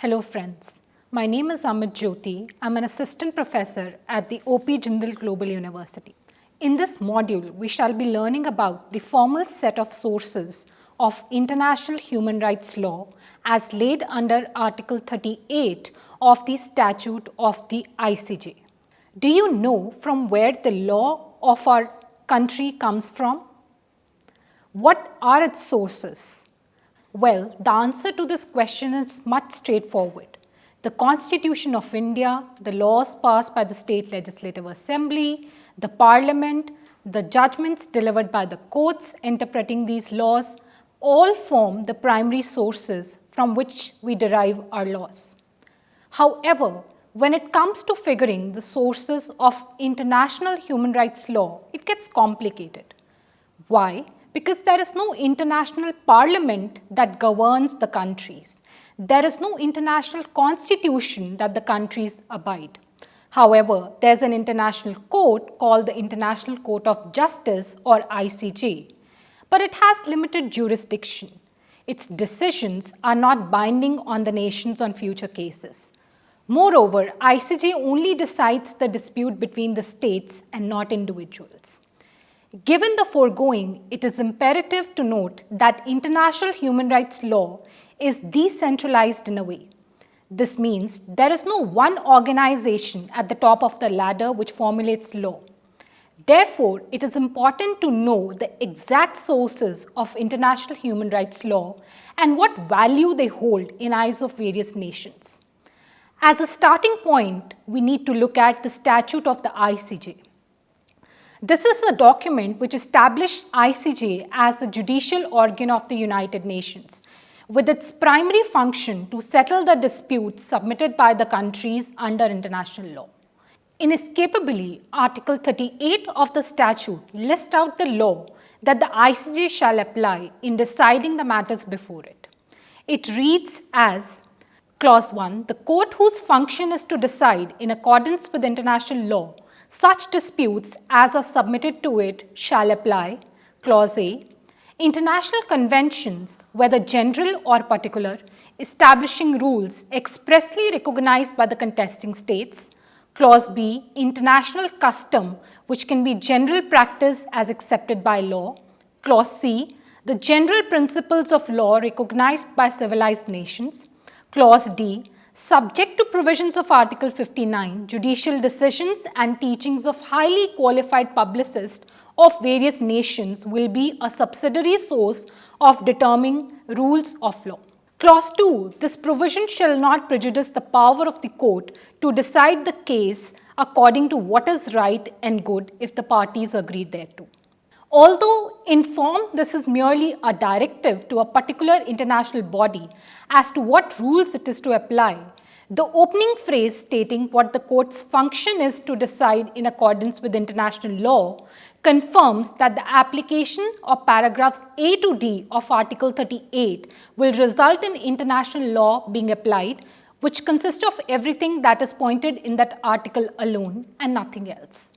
Hello friends, my name is Amit Jyoti. I'm an assistant professor at the O.P. Jindal Global University. In this module, we shall be learning about the formal set of sources of international human rights law as laid under Article 38 of the Statute of the ICJ. Do you know from where the law of our country comes from? What are its sources? Well, the answer to this question is much straightforward. The Constitution of India, the laws passed by the State Legislative Assembly, the Parliament, the judgments delivered by the courts interpreting these laws all form the primary sources from which we derive our laws. However, when it comes to figuring the sources of international human rights law, it gets complicated. Why? Because there is no international parliament that governs the countries. There is no international constitution that the countries abide. However, there's an international court called the International Court of Justice or ICJ, but it has limited jurisdiction. Its decisions are not binding on the nations on future cases. Moreover, ICJ only decides the dispute between the states and not individuals. Given the foregoing, it is imperative to note that international human rights law is decentralized in a way. This means there is no one organization at the top of the ladder which formulates law. Therefore, it is important to know the exact sources of international human rights law and what value they hold in eyes of various nations. As a starting point, we need to look at the Statute of the ICJ. This is a document which established ICJ as a judicial organ of the United Nations, with its primary function to settle the disputes submitted by the countries under international law. Inescapably, Article 38 of the statute lists out the law that the ICJ shall apply in deciding the matters before it. It reads as Clause 1, the court whose function is to decide in accordance with international law such disputes as are submitted to it shall apply. Clause A. International conventions, whether general or particular, establishing rules expressly recognized by the contesting states. Clause B. International custom, which can be general practice as accepted by law. Clause C. The general principles of law recognized by civilized nations. Clause D. Subject to provisions of Article 59, judicial decisions and teachings of highly qualified publicists of various nations will be a subsidiary source of determining rules of law. Clause 2. This provision shall not prejudice the power of the court to decide the case according to what is right and good if the parties agree thereto. Although in form this is merely a directive to a particular international body as to what rules it is to apply, the opening phrase stating what the court's function is to decide in accordance with international law confirms that the application of paragraphs A to D of Article 38 will result in international law being applied, which consists of everything that is pointed in that article alone and nothing else.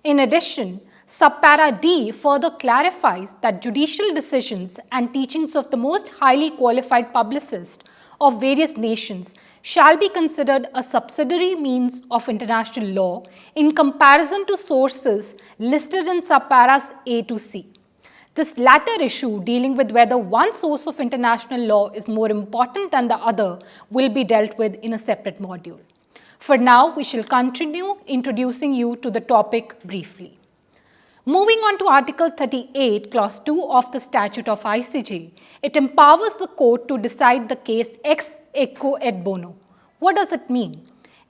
In addition, Subpara D further clarifies that judicial decisions and teachings of the most highly qualified publicists of various nations shall be considered a subsidiary means of international law in comparison to sources listed in subparas A to C. This latter issue, dealing with whether one source of international law is more important than the other, will be dealt with in a separate module. For now, we shall continue introducing you to the topic briefly. Moving on to Article 38, Clause 2 of the Statute of ICJ, it empowers the court to decide the case ex equo et bono. What does it mean?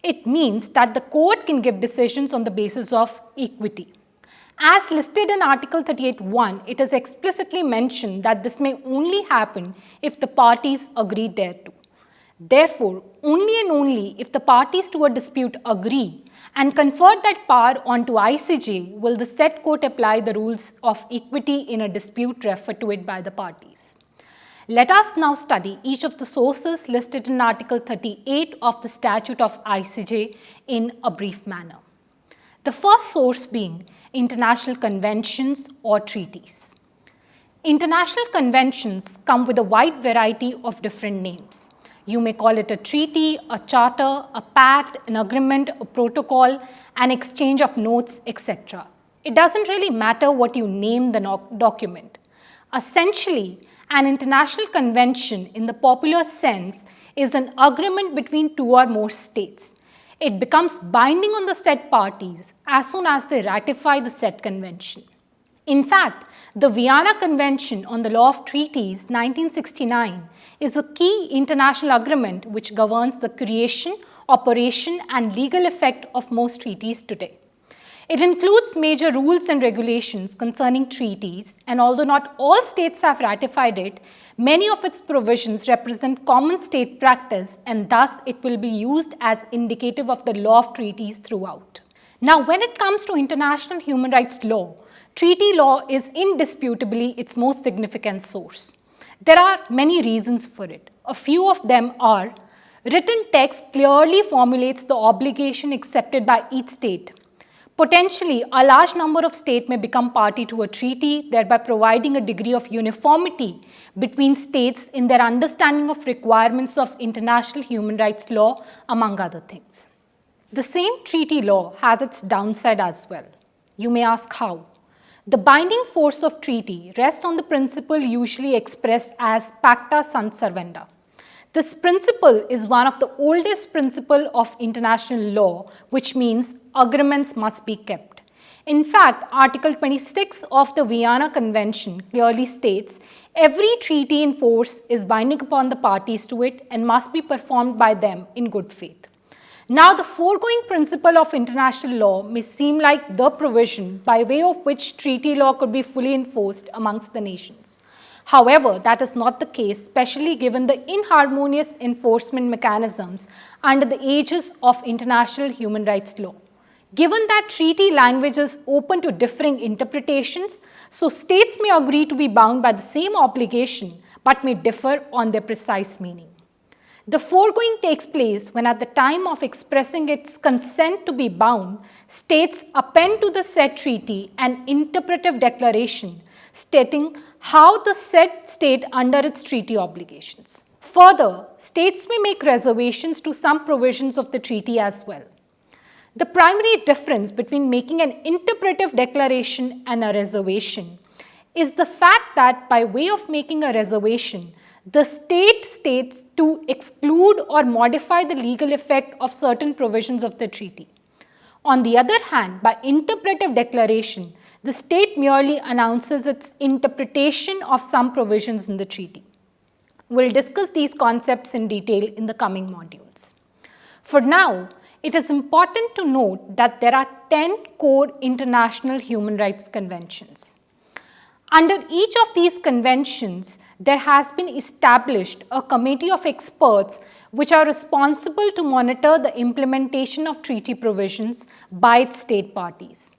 It means that the court can give decisions on the basis of equity. As listed in Article 38(1), it is explicitly mentioned that this may only happen if the parties agree thereto. Therefore, only and only if the parties to a dispute agree and confer that power onto ICJ will the said court apply the rules of equity in a dispute referred to it by the parties. Let us now study each of the sources listed in Article 38 of the Statute of ICJ in a brief manner. The first source being international conventions or treaties. International conventions come with a wide variety of different names. You may call it a treaty, a charter, a pact, an agreement, a protocol, an exchange of notes, etc. It doesn't really matter what you name the document. Essentially, an international convention in the popular sense is an agreement between two or more states. It becomes binding on the said parties as soon as they ratify the said convention. In fact, the Vienna Convention on the Law of Treaties 1969 is a key international agreement which governs the creation, operation and legal effect of most treaties today. It includes major rules and regulations concerning treaties, and although not all states have ratified it, many of its provisions represent common state practice and thus it will be used as indicative of the law of treaties throughout. Now, when it comes to international human rights law, treaty law is indisputably its most significant source. There are many reasons for it. A few of them are: written text clearly formulates the obligation accepted by each state. Potentially, a large number of states may become party to a treaty, thereby providing a degree of uniformity between states in their understanding of requirements of international human rights law, among other things. The same treaty law has its downside as well. You may ask how. The binding force of treaty rests on the principle usually expressed as pacta sunt servanda. This principle is one of the oldest principles of international law, which means agreements must be kept. In fact, Article 26 of the Vienna Convention clearly states every treaty in force is binding upon the parties to it and must be performed by them in good faith. Now, the foregoing principle of international law may seem like the provision by way of which treaty law could be fully enforced amongst the nations. However, that is not the case, especially given the inharmonious enforcement mechanisms under the aegis of international human rights law. Given that treaty language is open to differing interpretations, so states may agree to be bound by the same obligation but may differ on their precise meaning. The foregoing takes place when at the time of expressing its consent to be bound, states append to the said treaty an interpretive declaration stating how the said state under its treaty obligations. Further, states may make reservations to some provisions of the treaty as well. The primary difference between making an interpretive declaration and a reservation is the fact that by way of making a reservation, the state states to exclude or modify the legal effect of certain provisions of the treaty. On the other hand, by interpretive declaration, the state merely announces its interpretation of some provisions in the treaty. We'll discuss these concepts in detail in the coming modules. For now, it is important to note that there are 10 core international human rights conventions. Under each of these conventions, there has been established a committee of experts which are responsible to monitor the implementation of treaty provisions by its state parties.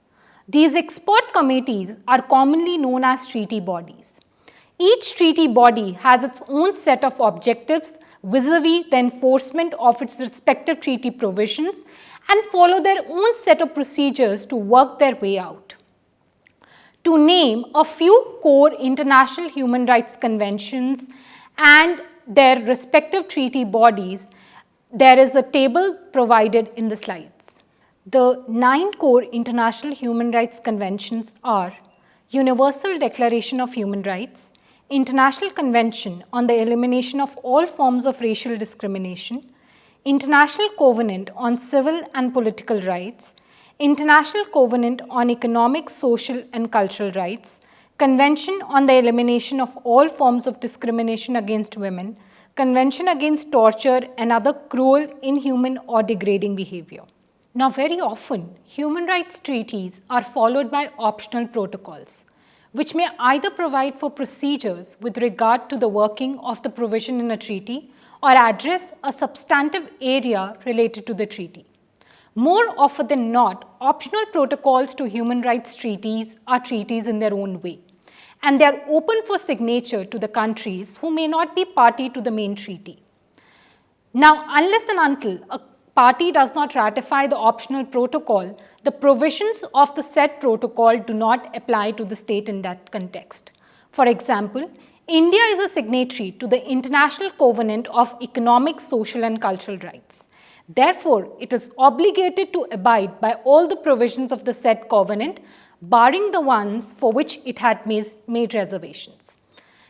These expert committees are commonly known as treaty bodies. Each treaty body has its own set of objectives vis-a-vis the enforcement of its respective treaty provisions and follow their own set of procedures to work their way out. To name a few core international human rights conventions and their respective treaty bodies, there is a table provided in the slides. The 9 core international human rights conventions are Universal Declaration of Human Rights, International Convention on the Elimination of All Forms of Racial Discrimination, International Covenant on Civil and Political Rights, International Covenant on Economic, Social and Cultural Rights, Convention on the Elimination of All Forms of Discrimination against Women, Convention against Torture and other cruel, inhuman or degrading behavior. Now, very often, human rights treaties are followed by optional protocols, which may either provide for procedures with regard to the working of the provision in a treaty or address a substantive area related to the treaty. More often than not, optional protocols to human rights treaties are treaties in their own way, and they are open for signature to the countries who may not be party to the main treaty. Now, unless and until a party does not ratify the optional protocol, the provisions of the said protocol do not apply to the state in that context. For example, India is a signatory to the International Covenant of Economic, Social and Cultural Rights. Therefore, it is obligated to abide by all the provisions of the said covenant, barring the ones for which it had made reservations.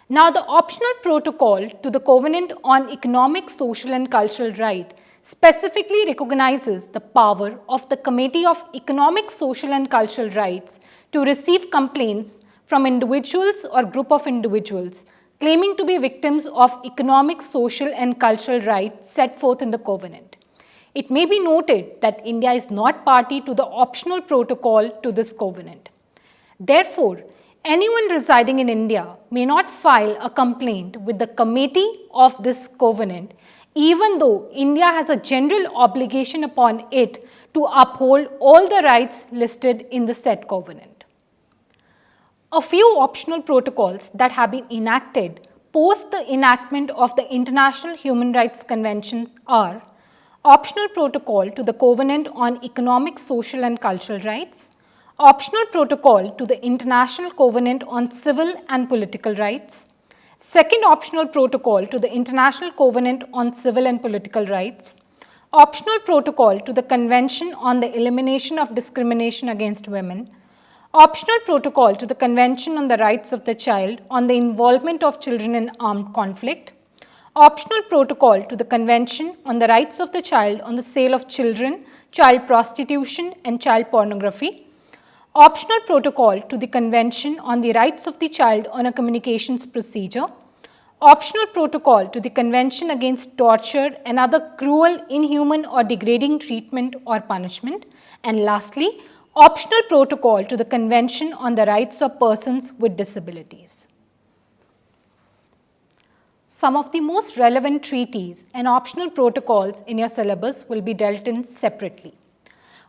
Now, the optional protocol to the Covenant on Economic, Social and Cultural Right specifically recognizes the power of the Committee of Economic, Social and Cultural Rights to receive complaints from individuals or group of individuals claiming to be victims of economic, social and cultural rights set forth in the Covenant. It may be noted that India is not party to the optional protocol to this Covenant. Therefore, anyone residing in India may not file a complaint with the committee of this Covenant, even though India has a general obligation upon it to uphold all the rights listed in the said Covenant. A few optional protocols that have been enacted post the enactment of the International Human Rights Conventions are Optional Protocol to the Covenant on Economic, Social and Cultural Rights, Optional Protocol to the International Covenant on Civil and Political Rights, Second Optional Protocol to the International Covenant on Civil and Political Rights, Optional Protocol to the Convention on the Elimination of Discrimination Against Women, Optional Protocol to the Convention on the Rights of the Child on the Involvement of Children in Armed Conflict, Optional Protocol to the Convention on the Rights of the Child on the Sale of Children, Child Prostitution and Child Pornography, Optional Protocol to the Convention on the Rights of the Child on a Communications Procedure, Optional Protocol to the Convention against Torture and other cruel, inhuman or degrading treatment or punishment, and lastly, Optional Protocol to the Convention on the Rights of Persons with Disabilities. Some of the most relevant treaties and optional protocols in your syllabus will be dealt in separately.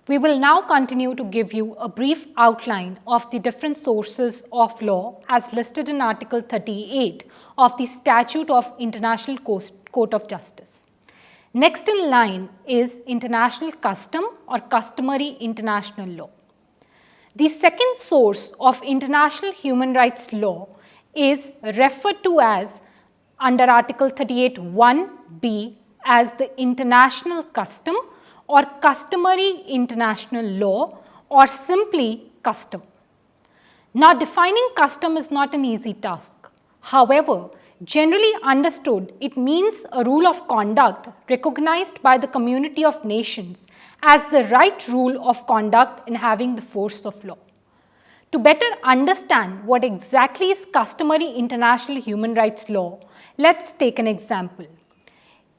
We will now continue to give you a brief outline of the different sources of law as listed in Article 38 of the Statute of International Court of Justice. Next in line is international custom or customary international law. The second source of international human rights law is referred to as under Article 38(1)(b) as the international custom or customary international law or simply custom. Now, defining custom is not an easy task. However, generally understood, it means a rule of conduct recognized by the community of nations as the right rule of conduct in having the force of law. To better understand what exactly is customary international human rights law, let's take an example.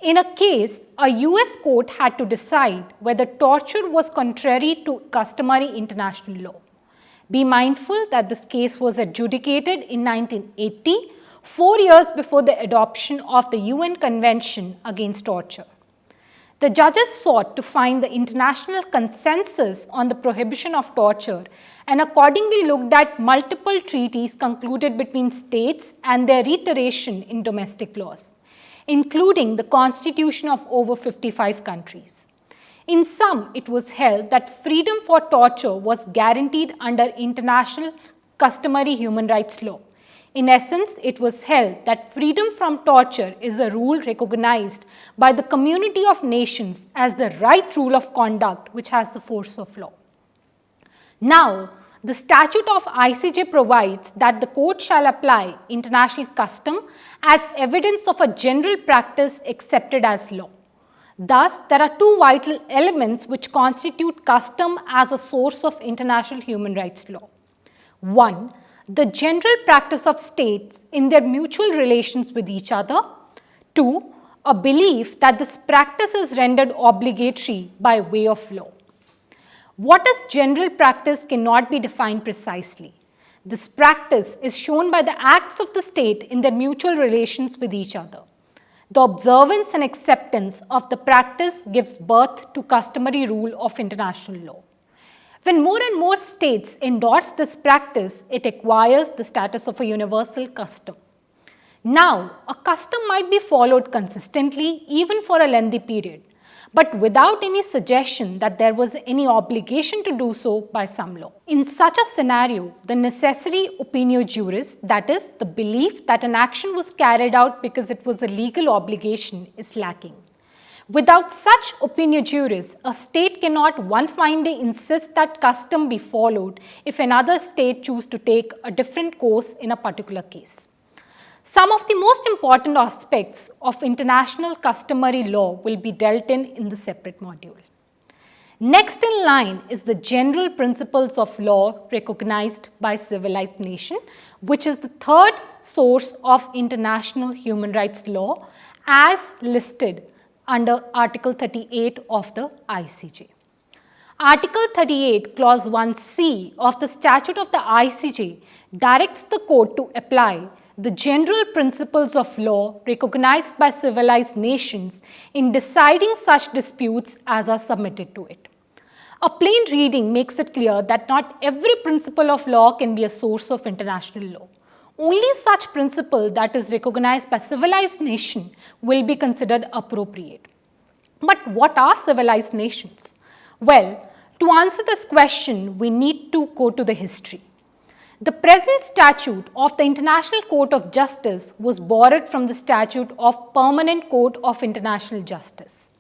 In a case, a US court had to decide whether torture was contrary to customary international law. Be mindful that this case was adjudicated in 1980, 4 years before the adoption of the UN Convention Against Torture. The judges sought to find the international consensus on the prohibition of torture and accordingly looked at multiple treaties concluded between states and their reiteration in domestic laws, including the constitution of over 55 countries. In sum, it was held that freedom for torture was guaranteed under international customary human rights law. In essence, it was held that freedom from torture is a rule recognized by the community of nations as the right rule of conduct which has the force of law. Now, the statute of ICJ provides that the court shall apply international custom as evidence of a general practice accepted as law. Thus, there are two vital elements which constitute custom as a source of international human rights law. One, the general practice of states in their mutual relations with each other. Two, a belief that this practice is rendered obligatory by way of law. What is general practice cannot be defined precisely. This practice is shown by the acts of the state in their mutual relations with each other. The observance and acceptance of the practice gives birth to customary rule of international law. When more and more states endorse this practice, it acquires the status of a universal custom. Now, a custom might be followed consistently even for a lengthy period, but without any suggestion that there was any obligation to do so by some law. In such a scenario, the necessary opinio juris, that is, the belief that an action was carried out because it was a legal obligation, is lacking. Without such opinio juris, a state cannot one fine day insist that custom be followed if another state choose to take a different course in a particular case. Some of the most important aspects of international customary law will be dealt in the separate module. Next in line is the general principles of law recognized by civilized nation, which is the third source of international human rights law as listed under Article 38 of the ICJ. Article 38, Clause 1c of the Statute of the ICJ directs the court to apply the general principles of law recognized by civilized nations in deciding such disputes as are submitted to it. A plain reading makes it clear that not every principle of law can be a source of international law. Only such principle that is recognized by civilized nation will be considered appropriate. But what are civilized nations? Well, to answer this question, we need to go to the history. The present statute of the International Court of Justice was borrowed from the statute of Permanent Court of International Justice.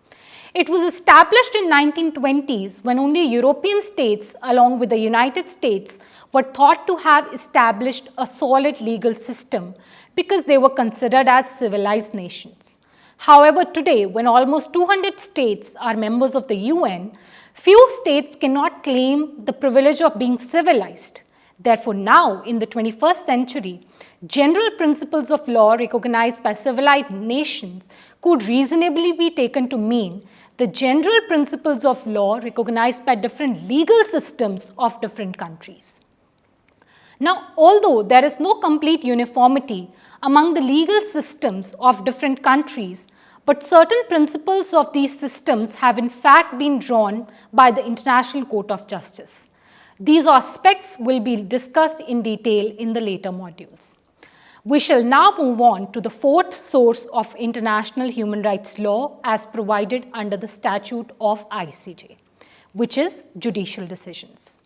It was established in 1920s when only European states along with the United States were thought to have established a solid legal system because they were considered as civilized nations. However, today, when almost 200 states are members of the UN, few states cannot claim the privilege of being civilized. Therefore, now in the 21st century, general principles of law recognized by civilized nations could reasonably be taken to mean the general principles of law recognized by different legal systems of different countries. Now, although there is no complete uniformity among the legal systems of different countries, but certain principles of these systems have in fact been drawn by the International Court of Justice. These aspects will be discussed in detail in the later modules. We shall now move on to the fourth source of international human rights law as provided under the statute of ICJ, which is judicial decisions.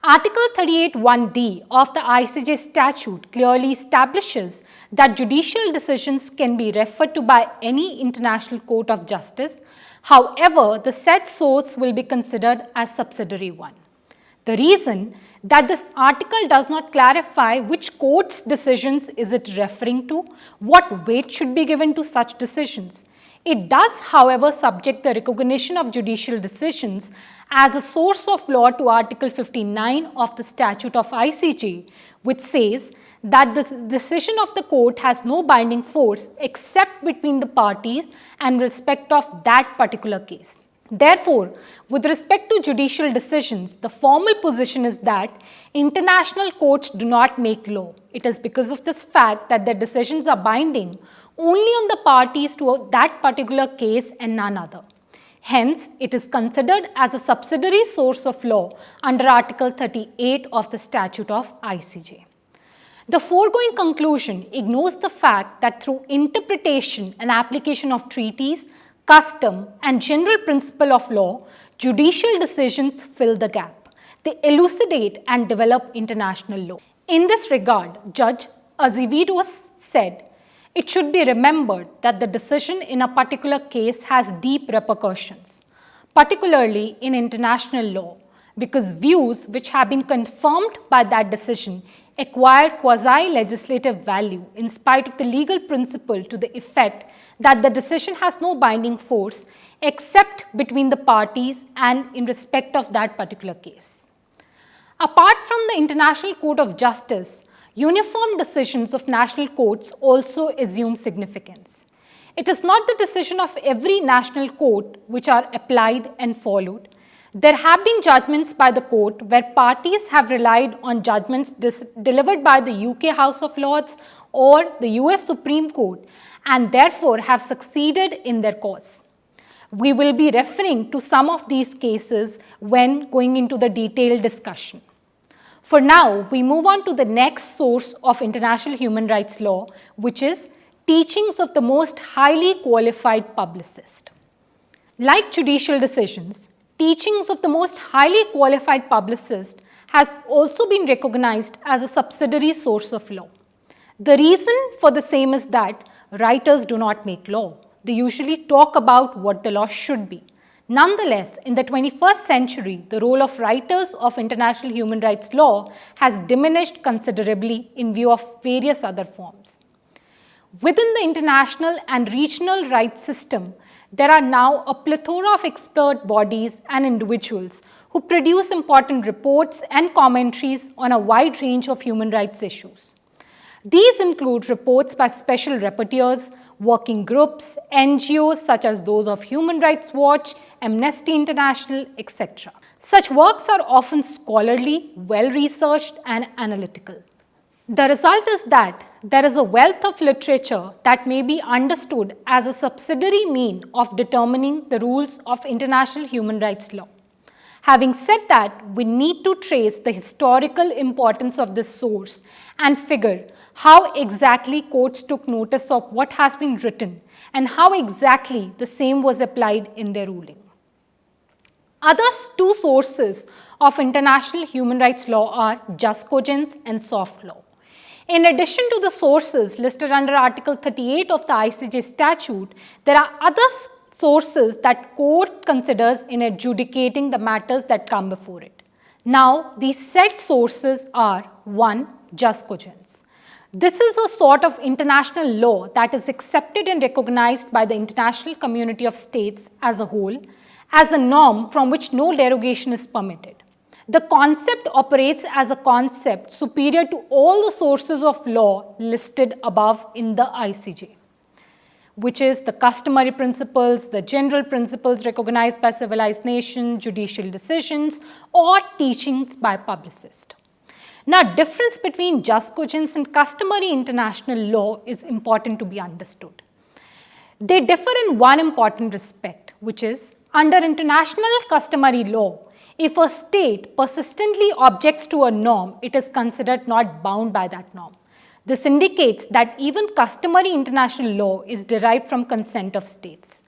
Article 38(1)(d) of the ICJ statute clearly establishes that judicial decisions can be referred to by any international court of justice. However, the said source will be considered as subsidiary one. The reason that this article does not clarify which court's decisions is it referring to, what weight should be given to such decisions. It does, however, subject the recognition of judicial decisions as a source of law to Article 59 of the Statute of ICJ, which says that the decision of the court has no binding force except between the parties and respect of that particular case. Therefore, with respect to judicial decisions, the formal position is that international courts do not make law. It is because of this fact that their decisions are binding only on the parties to that particular case and none other. Hence, it is considered as a subsidiary source of law under Article 38 of the Statute of ICJ. The foregoing conclusion ignores the fact that through interpretation and application of treaties, custom, and general principle of law, judicial decisions fill the gap. They elucidate and develop international law. In this regard, Judge Azevedo said, "It should be remembered that the decision in a particular case has deep repercussions, particularly in international law, because views which have been confirmed by that decision acquire quasi-legislative value in spite of the legal principle to the effect that the decision has no binding force except between the parties and in respect of that particular case." Apart from the International Court of Justice, uniform decisions of national courts also assume significance. It is not the decision of every national court which are applied and followed. There have been judgments by the court where parties have relied on judgments delivered by the UK House of Lords or the US Supreme Court and therefore have succeeded in their cause. We will be referring to some of these cases when going into the detailed discussion. For now, we move on to the next source of international human rights law, which is teachings of the most highly qualified publicist. Like judicial decisions, teachings of the most highly qualified publicist has also been recognized as a subsidiary source of law. The reason for the same is that writers do not make law. They usually talk about what the law should be. Nonetheless, in the 21st century, the role of writers of international human rights law has diminished considerably in view of various other forms. Within the international and regional rights system, there are now a plethora of expert bodies and individuals who produce important reports and commentaries on a wide range of human rights issues. These include reports by special rapporteurs, working groups, NGOs such as those of Human Rights Watch, Amnesty International, etc. Such works are often scholarly, well-researched and analytical. The result is that there is a wealth of literature that may be understood as a subsidiary mean of determining the rules of international human rights law. Having said that, we need to trace the historical importance of this source and figure how exactly courts took notice of what has been written and how exactly the same was applied in their ruling. Other two sources of international human rights law are jus cogens and soft law. In addition to the sources listed under Article 38 of the ICJ statute, there are other sources that court considers in adjudicating the matters that come before it. Now, these said sources are 1. Jus cogens. This is a sort of international law that is accepted and recognized by the international community of states as a whole as a norm from which no derogation is permitted. The concept operates as a concept superior to all the sources of law listed above in the ICJ, which is the customary principles, the general principles recognized by civilized nations, judicial decisions, or teachings by publicists. Now, difference between jus cogens and customary international law is important to be understood. They differ in one important respect, which is under international customary law, if a state persistently objects to a norm, it is considered not bound by that norm. This indicates that even customary international law is derived from consent of states.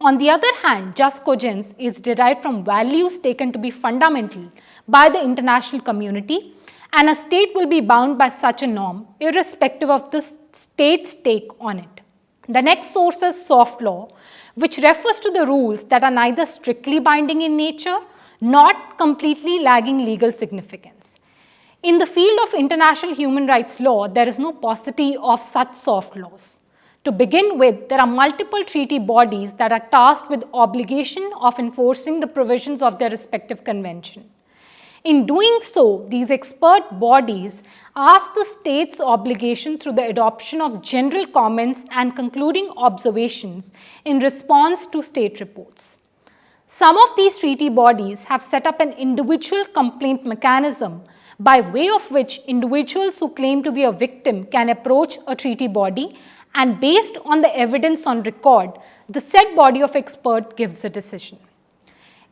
On the other hand, jus cogens is derived from values taken to be fundamental by the international community, and a state will be bound by such a norm irrespective of the state's take on it. The next source is soft law, which refers to the rules that are neither strictly binding in nature not completely lagging legal significance. In the field of international human rights law, there is no paucity of such soft laws. To begin with, there are multiple treaty bodies that are tasked with obligation of enforcing the provisions of their respective convention. In doing so, these expert bodies ask the state's obligation through the adoption of general comments and concluding observations in response to state reports. Some of these treaty bodies have set up an individual complaint mechanism by way of which individuals who claim to be a victim can approach a treaty body, and based on the evidence on record, the said body of experts gives a decision.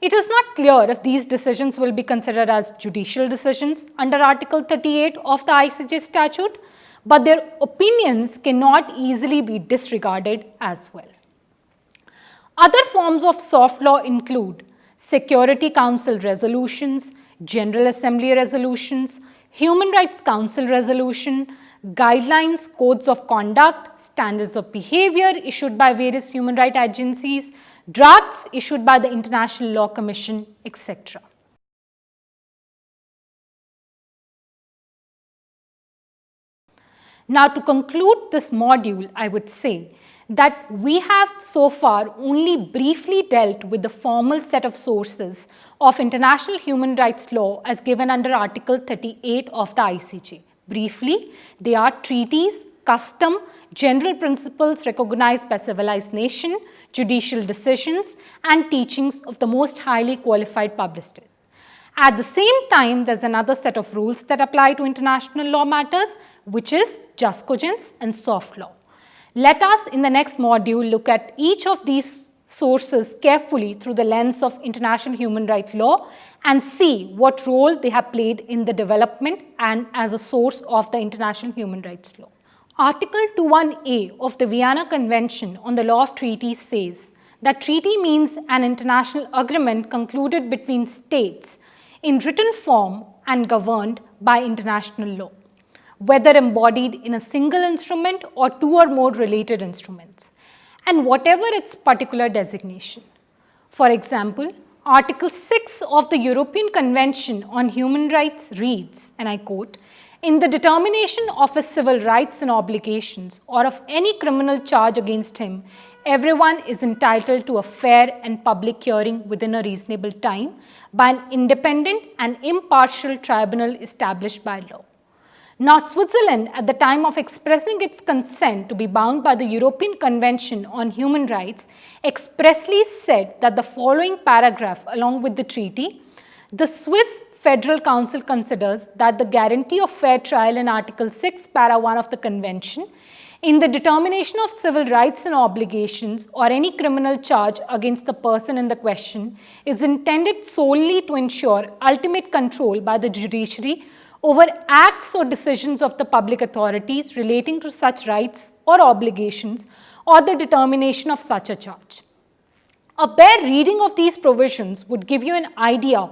It is not clear if these decisions will be considered as judicial decisions under Article 38 of the ICJ statute, but their opinions cannot easily be disregarded as well. Other forms of soft law include Security Council resolutions, General Assembly resolutions, Human Rights Council resolution, guidelines, codes of conduct, standards of behavior issued by various human rights agencies, drafts issued by the International Law Commission, etc. Now, to conclude this module, I would say that we have so far only briefly dealt with the formal set of sources of international human rights law as given under Article 38 of the ICJ. Briefly, they are treaties, custom, general principles recognized by civilized nation, judicial decisions, and teachings of the most highly qualified publicists. At the same time, there's another set of rules that apply to international law matters, which is jus cogens and soft law. Let us in the next module look at each of these sources carefully through the lens of international human rights law and see what role they have played in the development and as a source of the international human rights law. Article 21A of the Vienna Convention on the Law of Treaties says that treaty means an international agreement concluded between states in written form and governed by international law, whether embodied in a single instrument or two or more related instruments, and whatever its particular designation. For example, Article 6 of the European Convention on Human Rights reads, and I quote, "In the determination of his civil rights and obligations or of any criminal charge against him, everyone is entitled to a fair and public hearing within a reasonable time by an independent and impartial tribunal established by law." Now, Switzerland, at the time of expressing its consent to be bound by the European Convention on Human Rights, expressly said that the following paragraph, along with the treaty, "The Swiss Federal Council considers that the guarantee of fair trial in Article 6, Para 1 of the Convention, in the determination of civil rights and obligations or any criminal charge against the person in the question, is intended solely to ensure ultimate control by the judiciary over acts or decisions of the public authorities relating to such rights or obligations or the determination of such a charge." A bare reading of these provisions would give you an idea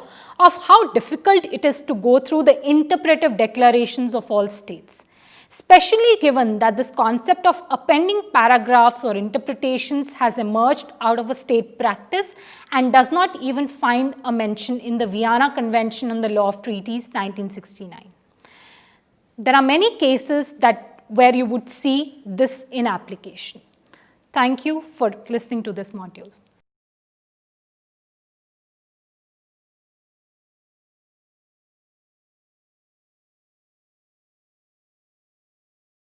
of how difficult it is to go through the interpretive declarations of all states, especially given that this concept of appending paragraphs or interpretations has emerged out of a state practice and does not even find a mention in the Vienna Convention on the Law of Treaties 1969. There are many cases where you would see this in application. Thank you for listening to this module.